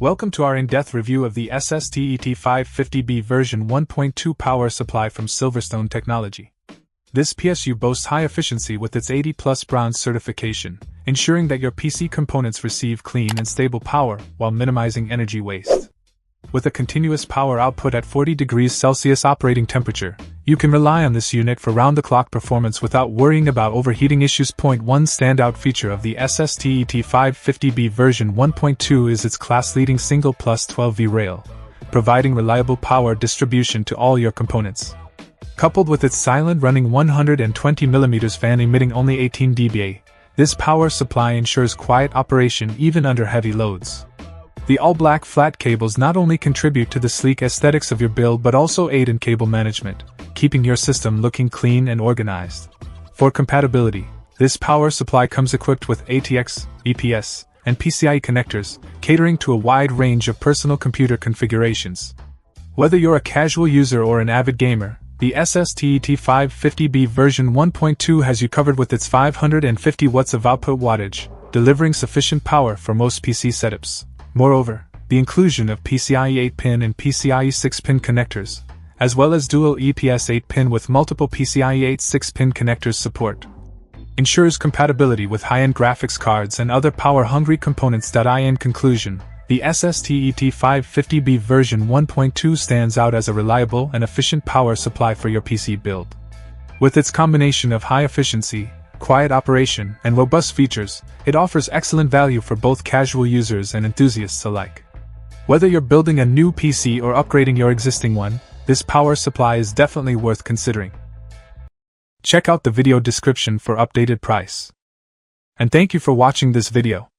Welcome to our in-depth review of the SST-ET550-B version 1.2 power supply from Silverstone Technology. This PSU boasts high efficiency with its 80+ bronze certification, ensuring that your PC components receive clean and stable power while minimizing energy waste. With a continuous power output at 40 degrees Celsius operating temperature, you can rely on this unit for round-the-clock performance without worrying about overheating issues. One standout feature of the SST-ET550-B version 1.2 is its class-leading single plus 12V rail, providing reliable power distribution to all your components. Coupled with its silent running 120mm fan emitting only 18 dBA, this power supply ensures quiet operation even under heavy loads. The all-black flat cables not only contribute to the sleek aesthetics of your build but also aid in cable management, keeping your system looking clean and organized. For compatibility, this power supply comes equipped with ATX, EPS, and PCIe connectors, catering to a wide range of personal computer configurations. Whether you're a casual user or an avid gamer, the SST-ET550-B version 1.2 has you covered with its 550 watts of output wattage, delivering sufficient power for most PC setups. Moreover, the inclusion of PCIe 8-pin and PCIe 6-pin connectors, as well as dual EPS 8-pin with multiple PCIe 8 6-pin connectors support, ensures compatibility with high-end graphics cards and other power-hungry components. In conclusion, the SST-ET550-B version 1.2 stands out as a reliable and efficient power supply for your PC build. With its combination of high efficiency, quiet operation, and robust features, it offers excellent value for both casual users and enthusiasts alike. Whether you're building a new PC or upgrading your existing one, this power supply is definitely worth considering. Check out the video description for updated price. And thank you for watching this video.